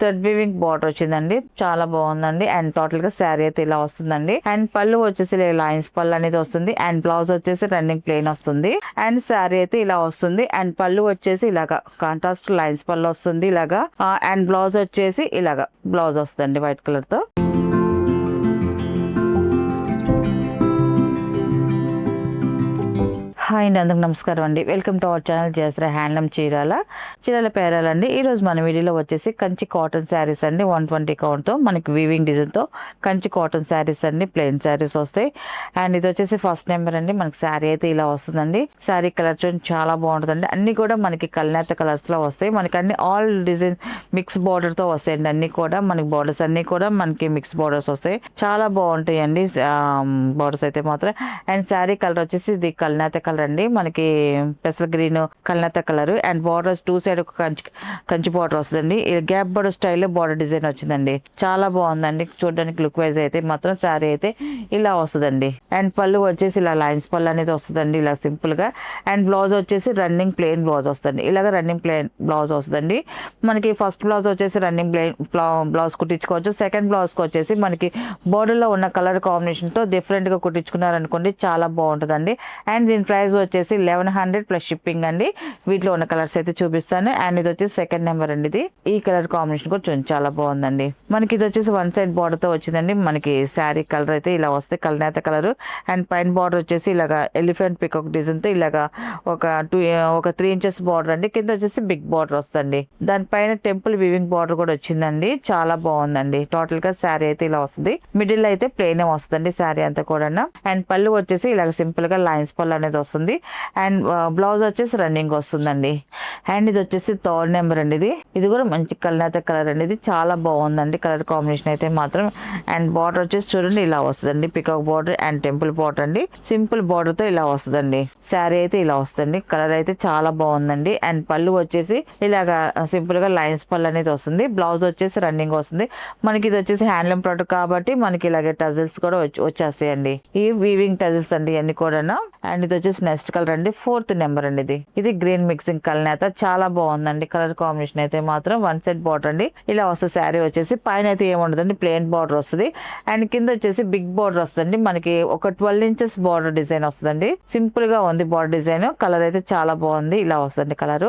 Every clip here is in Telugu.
థ్రెడ్ వీవింగ్ బార్డర్ వచ్చిందండి, చాలా బాగుందండి. అండ్ టోటల్ గా శారీ అయితే ఇలా వస్తుందండి. అండ్ పళ్ళు వచ్చేసి లైన్స్ పళ్ళు అనేది వస్తుంది. అండ్ బ్లౌజ్ వచ్చేసి రన్నింగ్ ప్లెయిన్ వస్తుంది. అండ్ శారీ అయితే ఇలా వస్తుంది. అండ్ పళ్ళు వచ్చేసి ఇలాగా కాంట్రాస్ట్ లైన్స్ పళ్ళు వస్తుంది ఇలాగా. అండ్ బ్లౌజ్ వచ్చేసి ఇలాగా బ్లౌజ్ వస్తుంది వైట్ కలర్ తో. హాయ్ అండి, అందరికి నమస్కారం అండి. Welcome to our channel Jayashree handloom Chirala పేరాలండి. ఈ రోజు మన వీడియోలో వచ్చేసి కంచి కాటన్ శారీస్ అండి. 120 కౌంట్తో మనకి వీవింగ్ డిజైన్తో కంచి కాటన్ శారీస్ అండి, ప్లెయిన్ శారీస్ వస్తాయి. అండ్ ఇది వచ్చేసి ఫస్ట్ నెంబర్ అండి. మనకి శారీ అయితే ఇలా వస్తుందండి. శారీ కలర్ చూడండి చాలా బాగుంటుందండి. అన్ని కూడా మనకి కల్నేత కలర్స్ లో వస్తాయి. మనకి అన్ని ఆల్ డిజైన్ మిక్స్ బార్డర్ తో వస్తాయండి. అన్ని కూడా మనకి బార్డర్స్ అన్ని కూడా మనకి మిక్స్ బార్డర్స్ వస్తాయి. చాలా బాగుంటాయి అండి బార్డర్స్ అయితే మాత్రం. అండ్ శారీ కలర్ వచ్చేసి ఇది కల్నేత కలర్ అండి. మనకి పెసల గ్రీన్ కల్నేత colour. And borders two side ఒక కంచి బార్డర్ వస్తుందండి. గ్యాప్ బార్డర్ స్టైల్లో బార్డర్ డిజైన్ వచ్చిందండి. చాలా బాగుందండి చూడడానికి. లుక్ వైజ్ అయితే మాత్రం శారీ అయితే ఇలా వస్తుందండి. అండ్ పళ్ళు వచ్చేసి ఇలా లైన్స్ పళ్ళు అనేది వస్తుందండి ఇలా సింపుల్ గా. అండ్ బ్లౌజ్ వచ్చేసి రన్నింగ్ ప్లెయిన్ బ్లౌజ్ వస్తుంది. ఇలాగ రన్నింగ్ ప్లెయిన్ బ్లౌజ్ వస్తుందండి. మనకి ఫస్ట్ బ్లౌజ్ వచ్చేసి రన్నింగ్ ప్లెయిన్ బ్లౌజ్ కుట్టించుకోవచ్చు. సెకండ్ బ్లౌజ్ కి వచ్చేసి మనకి బోర్డర్ లో ఉన్న కలర్ కాంబినేషన్ తో డిఫరెంట్ గా కుట్టించుకున్నారనుకోండి చాలా బాగుంటుందండి. అండ్ దీని ప్రైస్ వచ్చేసి 1100 ప్లస్ షిప్పింగ్ అండి. వీటిలో ఉన్న కలర్స్ అయితే చూపిస్తాను. అండ్ ఇది వచ్చేసి సెకండ్ నెంబర్ అండి. ఇది ఈ కలర్ కాంబినేషన్ కూడా చాలా బాగుందండి. మనకి ఇది వచ్చేసి వన్ సైడ్ బార్డర్ తో వచ్చిందండి. మనకి శారీ కలర్ అయితే ఇలా వస్తాయి కలనేత కలర్. అండ్ పైన బార్డర్ వచ్చేసి ఇలాగా ఎలిఫెంట్ పికాక్ డిజైన్ తో ఇలాగా ఒక 3 ఇంచెస్ బార్డర్ అండి. కింద వచ్చేసి బిగ్ బార్డర్ వస్తుంది. దానిపైన టెంపుల్ వీవింగ్ బార్డర్ కూడా వచ్చిందండి. చాలా బాగుందండి. టోటల్ గా శారీ అయితే ఇలా వస్తుంది. మిడిల్ అయితే ప్లెయిన్ వస్తుంది శారీ అంతా కూడా. అండ్ పళ్ళు వచ్చేసి ఇలాగ సింపుల్ గా లైన్స్ పళ్ళు అనేది వస్తుంది. అండ్ బ్లౌజ్ వచ్చేసి రన్నింగ్ వస్తుందండి. అండ్ ఇది వచ్చేసి థర్డ్ నెంబర్ అండి. ఇది కూడా మంచి కల్నేత కలర్ అండి. ఇది చాలా బాగుందండి కలర్ కాంబినేషన్ అయితే మాత్రం. అండ్ బార్డర్ వచ్చేసి చూడండి ఇలా వస్తుందండి. Peacock border and temple border అండి. సింపుల్ బార్డర్ తో ఇలా వస్తుందండి. శారీ అయితే ఇలా వస్తుంది. కలర్ అయితే చాలా బాగుందండి. అండ్ పళ్ళు వచ్చేసి ఇలాగా సింపుల్ గా లైన్స్ పళ్ళు అనేది వస్తుంది. బ్లౌజ్ వచ్చేసి రన్నింగ్ వస్తుంది. మనకి ఇది వచ్చేసి హ్యాండ్లూమ్ ప్రోడక్ట్ కాబట్టి మనకి ఇలాగే టజిల్స్ కూడా వచ్చేస్తాయండి. ఈ వీవింగ్ టజిల్స్ అండి అన్ని కూడా. అండ్ ఇది వచ్చేసి నెక్స్ట్ కలర్ అండి. ఫోర్త్ నెంబర్ అండి. ఇది గ్రీన్ మిక్సింగ్ కలనేత చాలా బాగుందండి. కలర్ కాంబినేషన్ అయితే మాత్రం వన్ సెట్ బార్డర్ అండి. ఇలా వస్తుంది. శారీ వచ్చేసి పైన అయితే ఏముండదండి ప్లెయిన్ బార్డర్ వస్తుంది. అండ్ కింద వచ్చేసి బిగ్ బార్డర్ వస్తుంది. మనకి ఒక 12 ఇంచెస్ బార్డర్ డిజైన్ వస్తుందండి. సింపుల్ గా ఉంది బార్డర్ డిజైన్. కలర్ అయితే చాలా బాగుంది. ఇలా వస్తుంది కలర్.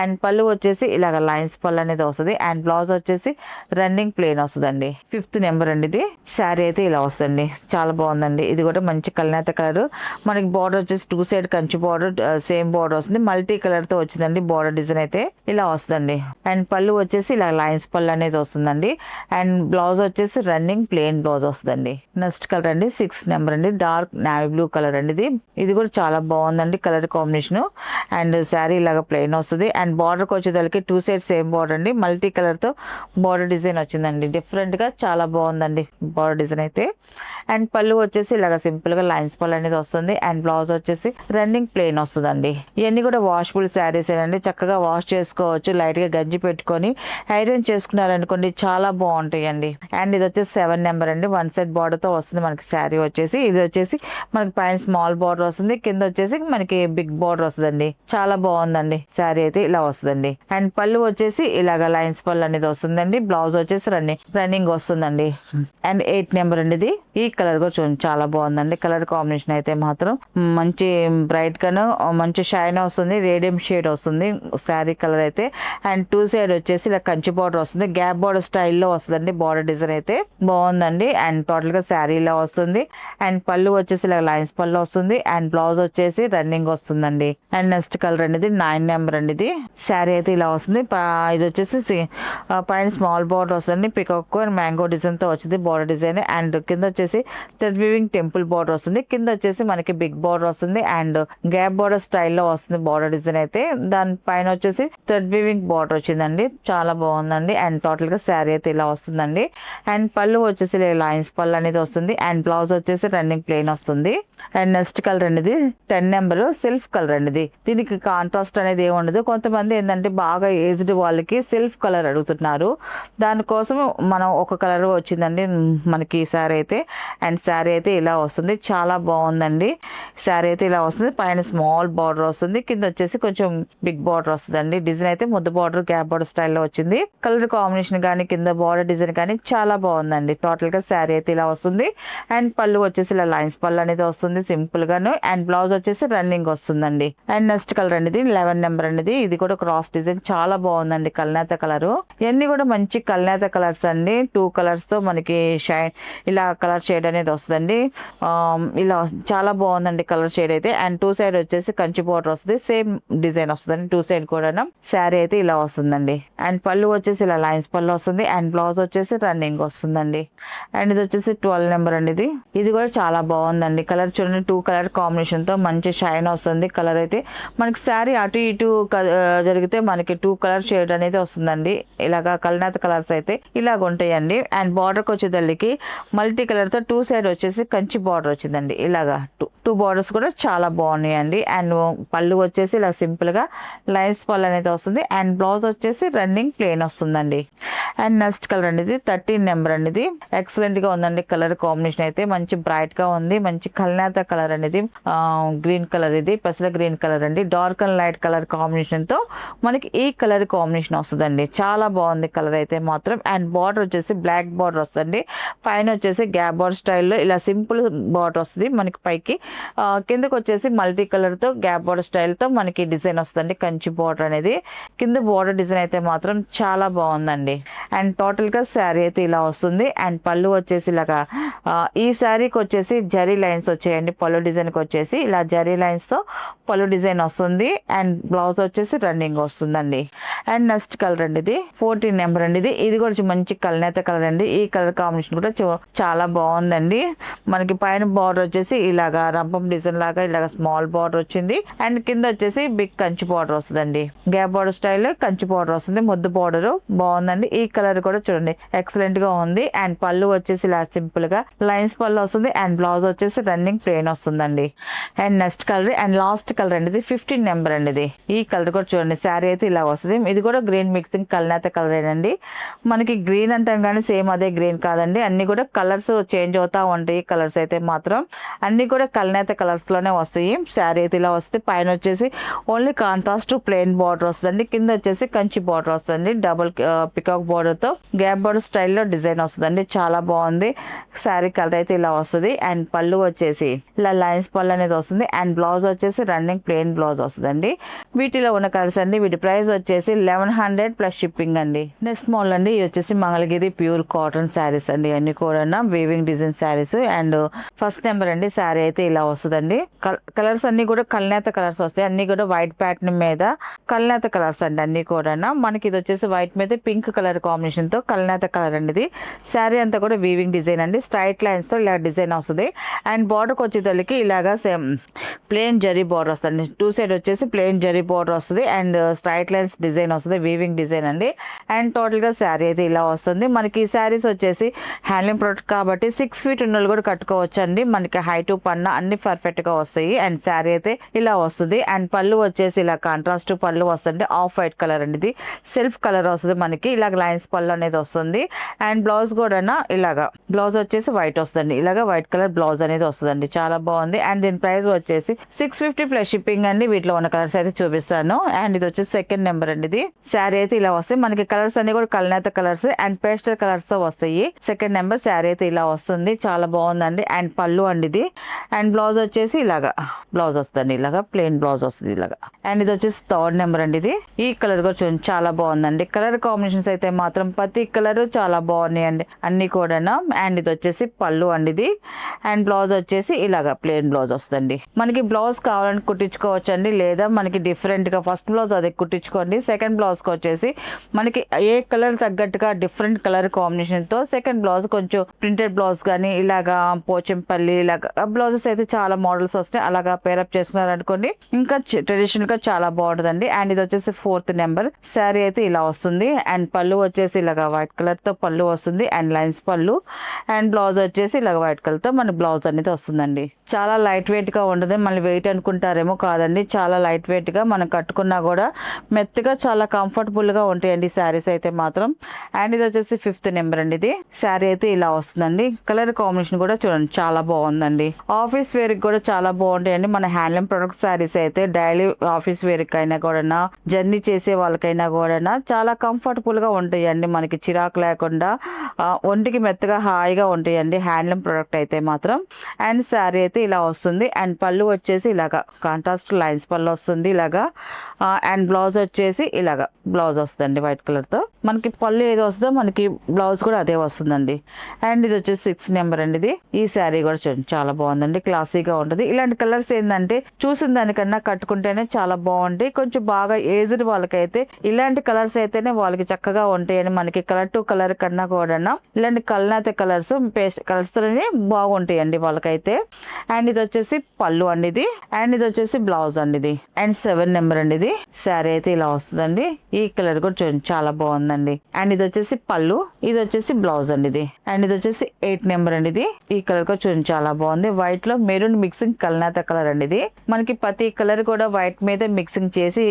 అండ్ పళ్ళు వచ్చేసి ఇలాగ లైన్స్ పళ్ళు అనేది వస్తుంది. అండ్ బ్లౌజ్ వచ్చేసి రన్నింగ్ ప్లెయిన్ వస్తుందండి. ఫిఫ్త్ నెంబర్ అండి. ఇది శారీ అయితే ఇలా వస్తుంది. చాలా బాగుందండి. ఇది కూడా మంచి కలనేత కలర్. మనకి బార్డర్ వచ్చేసి two side Kanchi border same border వస్తుంది. మల్టీ కలర్ తో వచ్చిందండి బార్డర్ డిజైన్ అయితే ఇలా వస్తుందండి. అండ్ పళ్ళు వచ్చేసి ఇలా లైన్స్ పళ్ళు అనేది వస్తుందండి. అండ్ బ్లౌజ్ వచ్చేసి రన్నింగ్ ప్లెయిన్ బ్లౌజ్ వస్తుందండి. నెక్స్ట్ కలర్ అండి 6 నెంబర్ అండి. డార్క్ నావీ బ్లూ కలర్ అండి. ఇది కూడా చాలా బాగుందండి కలర్ కాంబినేషన్. అండ్ శారీ ఇలాగా ప్లెయిన్ వస్తుంది. అండ్ బార్డర్ కి వచ్చేదానికి టూ సైడ్ సేమ్ బార్డర్ అండి. మల్టీ కలర్ తో బార్డర్ డిజైన్ వచ్చిందండి. డిఫరెంట్ గా చాలా బాగుందండి బార్డర్ డిజైన్ అయితే. అండ్ పళ్ళు వచ్చేసి ఇలాగ సింపుల్ గా లైన్స్ పళ్ళు అనేది వస్తుంది. అండ్ బ్లౌజ్ వచ్చేసి రన్నింగ్ ప్లెయిన్ వస్తుందండి. ఇవన్నీ కూడా వాషబుల్ శారీస్ అండి. చక్కగా వాష్ చేసుకోవచ్చు. లైట్ గా గంజి పెట్టుకొని ఐరన్ చేసుకున్నారనుకోండి చాలా బాగుంటాయండి. అండ్ ఇది వచ్చేసి 7 నెంబర్ అండి. వన్ సెట్ బార్డర్ తో వస్తుంది మనకి శారీ వచ్చేసి. ఇది వచ్చేసి మనకి పైన స్మాల్ బార్డర్ వస్తుంది. కింద వచ్చేసి మనకి బిగ్ బార్డర్ వస్తుందండి. చాలా బాగుందండి శారీ అయితే ఇలా వస్తుందండి. అండ్ పళ్ళు వచ్చేసి ఇలాగ లైన్స్ పళ్ళు అనేది వస్తుందండి. బ్లౌజ్ వచ్చేసి రన్నింగ్ వస్తుందండి. అండ్ 8 నెంబర్ అండి. ఇది ఈ కలర్ కూడా చూడండి చాలా బాగుందండి. కలర్ కాంబినేషన్ అయితే మాత్రం మంచి బ్రైట్ గాను మంచి షైన్ వస్తుంది. రేడియం షేడ్ వస్తుంది శారీ కలర్ అయితే. అండ్ టూ సైడ్ వచ్చేసి ఇలా కంచి బార్డర్ వస్తుంది. గ్యాప్ బార్డర్ స్టైల్లో వస్తుందండి బార్డర్ డిజైన్ అయితే బాగుందండి. అండ్ టోటల్ గా శారీ ఇలా వస్తుంది. అండ్ పళ్ళు వచ్చేసి ఇలా లైన్స్ పళ్ళు వస్తుంది. అండ్ బ్లౌజ్ వచ్చేసి రన్నింగ్ వస్తుందండి. అండ్ నెక్స్ట్ కలర్ అనేది 9 నెంబర్ అండి. ఇది శారీ అయితే ఇలా వస్తుంది. ఇది వచ్చేసి పైన స్మాల్ బార్డర్ వస్తుంది. పికాక్ అండ్ మ్యాంగో డిజైన్ తో వచ్చింది బార్డర్ డిజైన్. అండ్ కింద వచ్చేసి థ్రెడ్ వీవింగ్ టెంపుల్ బార్డర్ వస్తుంది. కింద వచ్చేసి మనకి బిగ్ బార్డర్ వస్తుంది. అండ్ గ్యాప్ బార్డర్ స్టైల్లో వస్తుంది బార్డర్ డిజైన్ అయితే. దాని పైన వచ్చేసి థ్రెడ్ వీవింగ్ బార్డర్ వచ్చిందండి. చాలా బాగుందండి. అండ్ టోటల్ గా శారీ అయితే ఇలా వస్తుందండి. అండ్ పళ్ళు వచ్చేసి లైన్స్ పళ్ళు అనేది వస్తుంది. అండ్ బ్లౌజ్ వచ్చేసి రన్నింగ్ ప్లెయిన్ వస్తుంది. అండ్ నెక్స్ట్ కలర్ అనేది 10 నెంబర్ సెల్ఫ్ కలర్ అండి. దీనికి కాంట్రాస్ట్ అనేది ఏమి ఉండదు. కొంతమంది ఏంటంటే బాగా ఏజ్డ్ వాళ్ళకి సెల్ఫ్ కలర్ అడుగుతున్నారు. దానికోసం మనం ఒక కలర్ వచ్చిందండి మనకి శారీ అయితే. అండ్ శారీ అయితే ఇలా వస్తుంది. చాలా బాగుందండి. శారీ అయితే ఇలా వస్తుంది. వస్తుంది, పైన స్మాల్ బార్డర్ వస్తుంది, కింద వచ్చేసి కొంచెం బిగ్ బార్డర్ వస్తుంది. డిజైన్ అయితే ముద్ద బార్డర్ గ్యాప్ బార్డర్ స్టైల్లో వచ్చింది. కలర్ కాంబినేషన్ కానీ కింద బార్డర్ డిజైన్ కానీ చాలా బాగుందండి. టోటల్ గా శారీ అయితే ఇలా వస్తుంది. అండ్ పళ్ళు వచ్చేసి ఇలా లైన్స్ పళ్ళు అనేది వస్తుంది సింపుల్ గాను. అండ్ బ్లౌజ్ వచ్చేసి రన్నింగ్ వస్తుందండి. అండ్ నెక్స్ట్ కలర్ అనేది 11 నెంబర్ అనేది, ఇది కూడా క్రాస్ డిజైన్ చాలా బాగుందండి. కల్నేత కలర్, ఇవన్నీ కూడా మంచి కల్నేత కలర్స్ అండి. 2 కలర్స్ తో మనకి షైన్ ఇలా కలర్ షేడ్ అనేది వస్తుందండి. ఇలా చాలా బాగుందండి కలర్ షేడ్ అయితే. అండ్ 2 సైడ్ వచ్చేసి కంచి బోర్డర్ వస్తుంది, సేమ్ డిజైన్ వస్తుందండి 2 సైడ్ కూడా. శారీ అయితే ఇలా వస్తుందండి. అండ్ పళ్ళు వచ్చేసి ఇలా లైన్స్ పళ్ళు వస్తుంది. అండ్ బ్లౌజ్ వచ్చేసి రన్నింగ్ వస్తుందండి. అండ్ ఇది వచ్చేసి 12 నెంబర్ అండి. ఇది కూడా చాలా బాగుందండి. కలర్ చూడండి, 2 కలర్ కాంబినేషన్ తో మంచి షైన్ వస్తుంది. కలర్ అయితే మనకి శారీ అటు ఇటు జరిగితే మనకి 2 కలర్ షేడ్ అనేది వస్తుందండి. ఇలాగా కల్నేత కలర్స్ అయితే ఇలాగ ఉంటాయండి. అండ్ బార్డర్కి వచ్చేదల్లికి మల్టీ కలర్ తో 2 సైడ్ వచ్చేసి కంచి బార్డర్ వచ్చిందండి. ఇలాగా 2 బార్డర్స్ కూడా చాలా బాగున్నాయండి. అండ్ పళ్ళు వచ్చేసి ఇలా సింపుల్ గా లైన్స్ పళ్ళు అనేది వస్తుంది. అండ్ బ్లౌజ్ వచ్చేసి రన్నింగ్ ప్లేన్ వస్తుందండి. అండ్ నెక్స్ట్ కలర్ అనేది 13 నెంబర్ అనేది, ఎక్సలెంట్ గా ఉందండి. కలర్ కాంబినేషన్ అయితే మంచి బ్రైట్ గా ఉంది. మంచి కల్నేత కలర్ అనేది గ్రీన్ కలర్, ఇది పెసల గ్రీన్ కలర్ అండి. Dark and light colour combination తో మనకి ఈ కలర్ కాంబినేషన్ వస్తుందండి. చాలా బాగుంది కలర్ అయితే మాత్రం. అండ్ బార్డర్ వచ్చేసి బ్లాక్ బార్డర్ వస్తుంది. పైన వచ్చేసి గ్యాప్ బార్డర్ స్టైల్లో ఇలా సింపుల్ బార్డర్ వస్తుంది మనకి పైకి. కిందకి వచ్చేసి మల్టీ కలర్ తో గ్యాప్ బార్డర్ స్టైల్ తో మనకి డిజైన్ వస్తుంది. కంచి బార్డర్ అనేది కింద బార్డర్ డిజైన్ అయితే మాత్రం చాలా బాగుందండి. అండ్ టోటల్ గా శారీ అయితే ఇలా వస్తుంది. అండ్ పళ్ళు వచ్చేసి ఇలాగా ఈ శారీకి వచ్చేసి జరీ లైన్స్ వచ్చాయండి. పళ్ళు డిజైన్ కి వచ్చేసి ఇలా జరీ లైన్స్ తో పళ్ళు డిజైన్ వస్తుంది. అండ్ బ్లౌజ్ వచ్చేసి రన్నింగ్ వస్తుందండి. అండ్ నెక్స్ట్ కలర్ అండి ఇది 14 నెంబర్ అండి. ఇది కూడా మంచి కల్నేత కలర్ అండి. ఈ కలర్ కాంబినేషన్ కూడా చాలా బాగుందండి. మనకి పైన బార్డర్ వచ్చేసి ఇలాగా రంపం డిజైన్ లాగా ఇలాగ స్మాల్ బార్డర్ వచ్చింది. అండ్ కింద వచ్చేసి బిగ్ కంచి బార్డర్ వస్తుందండి. Gap border style Kanchi border వస్తుంది. ముద్దు బార్డర్ బాగుందండి. ఈ కలర్ కూడా చూడండి ఎక్సలెంట్ గా ఉంది. అండ్ పళ్ళు వచ్చేసి ఇలా సింపుల్ గా లైన్స్ పళ్ళు వస్తుంది. అండ్ బ్లౌజ్ వచ్చేసి రన్నింగ్ ప్లేన్ వస్తుందండి. And next colour and last colour అండి, 15 నెంబర్ అండి. ఈ కలర్ కూడా చూడండి శారీ అయితే ఇలా వస్తుంది. ఇది కూడా గ్రీన్ మిక్సింగ్ కల్నేత కలర్ ఏనండి. మనకి గ్రీన్ అంటాం కానీ సేమ్ అదే గ్రీన్ కాదండి. అన్ని కూడా కలర్స్ చేంజ్ అవుతా ఉంటాయి. కలర్స్ అయితే మాత్రం అన్ని కూడా కల్నేత కలర్స్ లోనే వస్తాయి. శారీ అయితే ఇలా వస్తే పైన వచ్చేసి ఓన్లీ కాంట్రాస్ట్ ప్లెయిన్ బార్డర్ వస్తుందండి. కింద వచ్చేసి కంచి బార్డర్ వస్తుంది. డబుల్ పికాక్ బార్డర్ తో గ్యాప్ బార్డర్ స్టైల్లో డిజైన్ వస్తుందండి. చాలా బాగుంది. శారీ కలర్ అయితే ఇలా వస్తుంది. అండ్ పళ్ళు వచ్చేసి ఇలా లైన్స్ పళ్ళు అనేది వస్తుంది. అండ్ బ్లౌజ్ వచ్చేసి రన్నింగ్ ప్లెయిన్ బ్లౌజ్ వస్తుందండి. వీటిలో ఉన్న కలర్స్ అండి. వీటి ప్రైస్ వచ్చేసి 1100 ప్లస్ షిప్పింగ్ అండి. నెక్స్ట్ మోడల్ అండి, ఇది వచ్చేసి మంగళగిరి ప్యూర్ కాటన్ శారీస్ అండి. అన్ని కూడా weaving design saris. And first number అండి. శారీ అయితే ఇలా వస్తుందండి. కలర్స్ అన్ని కూడా కల్నేత కలర్స్ వస్తాయి. అన్ని కూడా వైట్ ప్యాటర్న్ మీద కల్నేత కలర్స్ అండి. అన్ని కూడా మనకి ఇది వచ్చేసి వైట్ మీద పింక్ కలర్ కాంబినేషన్ తో కల్నేత కలర్ అండి. ఇది శారీ అంతా కూడా వీవింగ్ డిజైన్ అండి. స్ట్రైట్ లైన్స్ తో ఇలా డిజైన్ వస్తుంది. అండ్ బార్డర్ వచ్చేసరికి ఇలాగా సేమ్ ప్లెయిన్ జరీ బార్డర్ వస్తుంది. 2 సైడ్ వచ్చేసి ప్లెయిన్ జరీ బార్డర్ వస్తుంది. అండ్ స్ట్రైట్ లైన్స్ డిజైన్ వస్తుంది. వీవింగ్ డిజైన్ అండి. అండ్ టోటల్ గా శారీ అయితే ఇలా వస్తుంది. మనకి ఈ శారీస్ వచ్చేసి హ్యాండ్లూమ్ ప్రొడక్ట్ కాబట్టి 6 ఫీట్ ఉన్నోళ్ళు కూడా కట్టుకోవచ్చు అండి. మనకి హైట్ పన్న అన్ని పర్ఫెక్ట్ గా వస్తాయి. అండ్ శారీ అయితే ఇలా వస్తుంది. అండ్ పళ్ళు వచ్చేసి ఇలా కాంట్రాస్ట్ పళ్ళు వస్తుంది. ఆఫ్ వైట్ కలర్ అండి. ఇది సెల్ఫ్ కలర్ వస్తుంది మనకి. ఇలాగ లైన్స్ పళ్ళు అనేది వస్తుంది. అండ్ బ్లౌజ్ కూడా ఇలాగా బ్లౌజ్ వచ్చేసి వైట్ వస్తుంది. ఇలాగ వైట్ కలర్ బ్లౌజ్ అనేది వస్తుందండి. చాలా బాగుంది. అండ్ దీని ప్రైస్ వచ్చేసి 650 ప్లస్ షిప్పింగ్ అండి. వీటిలో ఉన్న కలర్స్ అయితే చూపిస్తాను. అండ్ ఇది వచ్చేసి సెకండ్ నెంబర్ అండి. ఇది శారీ అయితే ఇలా వస్తాయి. మనకి కలర్స్ అన్ని కూడా కల్నేత కలర్స్ అండ్ పేస్టల్ కలర్స్ తో వస్తాయి. సెకండ్ నెంబర్ శారీ అయితే ఇలా వస్తుంది. చాలా బాగుందండి. అండ్ పళ్ళు అండి ఇది. అండ్ బ్లౌజ్ వచ్చేసి ఇలాగా బ్లౌజ్ వస్తుంది. ఇలాగా ప్లెయిన్ బ్లౌజ్ వస్తుంది ఇలాగా. అండ్ ఇది వచ్చేసి థర్డ్ నెంబర్ అండి. ఇది ఈ కలర్ కూడా చూడండి చాలా బాగుందండి. కలర్ కాంబినేషన్స్ అయితే మాత్రం ప్రతి కలర్ చాలా బాగున్నాయి అండి అన్ని కూడా. అండ్ ఇది వచ్చేసి పళ్ళు అండి ఇది. అండ్ బ్లౌజ్ వచ్చేసి ఇలాగా ప్లెయిన్ బ్లౌజ్ వస్తుంది. మనకి బ్లౌజ్ కావాలని కుట్టించుకోవచ్చు అండి. లేదా మనకి డిఫరెంట్ గా ఫస్ట్ బ్లౌజ్ అది కుట్టించుకోండి. సెకండ్ బ్లౌజ్ కి వచ్చేసి మనకి ఏ కలర్ తగ్గట్టుగా డిఫరెంట్ కలర్ కాంబినేషన్ తో సెకండ్ బ్లౌజ్ కొంచెం ప్రింటెడ్ బ్లౌజ్ కానీ ఇలాగా పోచంపల్లి ఇలాగా బ్లౌజెస్ అయితే చాలా మోడల్స్ వస్తాయి. అలాగా పేరప్ చేసుకున్నారనుకోండి ఇంకా ట్రెడిషనల్ గా చాలా బాగుంటుందండి. అండ్ ఇది వచ్చేసి 4th నెంబర్. శారీ అయితే ఇలా వస్తుంది. అండ్ పళ్ళు వచ్చేసి ఇలాగా వైట్ కలర్ తో పళ్ళు వస్తుంది. అండ్ లైన్స్ పళ్ళు. అండ్ బ్లౌజ్ వచ్చేసి ఇలా వైట్ కలర్ తో మన బ్లౌజ్ అనేది వస్తుందండి. చాలా లైట్ వెయిట్ గా ఉంటుంది. మళ్ళీ వెయిట్ అనుకుంటారేమో, కాదండి చాలా లైట్ వెయిట్ గా మనం కట్టుకున్నా కూడా మెత్తగా చాలా కంఫర్టబుల్ గా ఉంటాయండి శారీస్ అయితే మాత్రం. అండ్ ఇది వచ్చేసి 5th నెంబర్ అండి. ఇది శారీ అయితే ఇలా వస్తుందండి. కలర్ కాంబినేషన్ కూడా చూడండి చాలా బాగుందండి. ఆఫీస్ వేర్ కూడా చాలా బాగుంటాయండి మన హ్యాండ్లూమ్ ప్రొడక్ట్ శారీస్ అయితే. డైలీ ఆఫీస్ వేర్ కైనా కూడా, జర్నీ చేసే వాళ్ళకైనా కూడా చాలా కంఫర్టబుల్ గా ఉంటాయండి. మనకి చిరాకు లేకుండా ఒంటికి మెత్తగా హాయిగా ఉంటాయండి హ్యాండ్లూమ్ ప్రొడక్ట్ అయితే మాత్రం. అండ్ శారీ అయితే ఇలా వస్తుంది. అండ్ పళ్ళు వచ్చేసి ఇలాగా కాంట్రాస్ట్ లైన్స్ పళ్ళు వస్తుంది ఇలాగా. అండ్ బ్లౌజ్ వచ్చేసి ఇలాగా బ్లౌజ్ వస్తుందండి వైట్ కలర్ తో. మనకి పళ్ళు ఏది వస్తుందో మనకి బ్లౌజ్ కూడా అదే వస్తుందండి. అండ్ ఇది వచ్చేసి 6th నెంబర్ అండి. ఇది ఈ శారీ కూడా చూడండి చాలా బాగుందండి, క్లాసీగా ఉంటుంది. ఇలాంటి కలర్స్ ఏంటంటే చూసిన దానికన్నా కట్టుకుంటేనే చాలా బాగుంటాయి. కొంచెం బాగా ఏజ్డ్ వాళ్ళకైతే ఇలాంటి కలర్స్ అయితేనే వాళ్ళకి చక్కగా ఉంటాయని, మనకి కలర్ టు కలర్ కన్నా కూడా ఇలాంటి కలనాత కలర్స్ పేస్ట్ కలర్స్ తోనే బాగుంటాయండి వాళ్ళకైతే. అండ్ ఇది వచ్చేసి పళ్ళు అండి ఇది. అండ్ ఇది వచ్చేసి బ్లౌజ్ అండి ఇది. అండ్ 7 నెంబర్ అండి. ఇది శారీ అయితే ఇలా వస్తుందండి. ఈ కలర్ కూడా చూడండి చాలా బాగుందండి. అండ్ ఇది వచ్చేసి పళ్ళు, ఇది వచ్చేసి బ్లౌజ్ అండి ఇది. అండ్ ఇది వచ్చేసి 8 నెంబర్ అండి. ఇది ఈ కలర్ కూడా చూడండి చాలా బాగుంది. వైట్ లో మెరూన్ మిక్సింగ్ కలనాత కలర్ అండి ఇది. మనకి ప్రతి కలర్ కూడా వైట్ మీద మిక్సింగ్ చేసి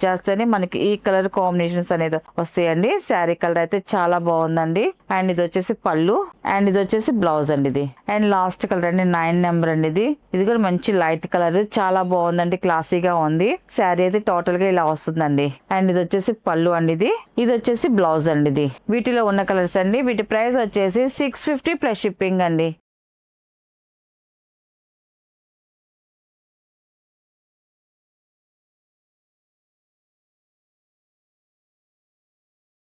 చేస్తేనే మనకి ఈ కలర్ కాంబినేషన్స్ అనేది వస్తాయండి. శారీ కలర్ అయితే చాలా బాగుందండి. అండ్ ఇది వచ్చేసి పళ్ళు, అండ్ ఇది వచ్చేసి బ్లౌజ్ అండి ఇది. అండ్ లాస్ట్ కలర్ అండి 9 నెంబర్ అండి. ఇది కూడా మంచి లైట్ కలర్ చాలా బాగుందండి, క్లాసీగా ఉంది. శారీ అయితే టోటల్ గా ఇలా వస్తుందండి. అండ్ ఇది వచ్చేసి పళ్ళు అండి ఇది. ఇది వచ్చేసి బ్లౌజ్ అండి ఇది. వీటిలో ఉన్న కలర్స్ అండి. వీటి ప్రైస్ వచ్చేసి 650 ప్లస్ షిప్పింగ్ అండి.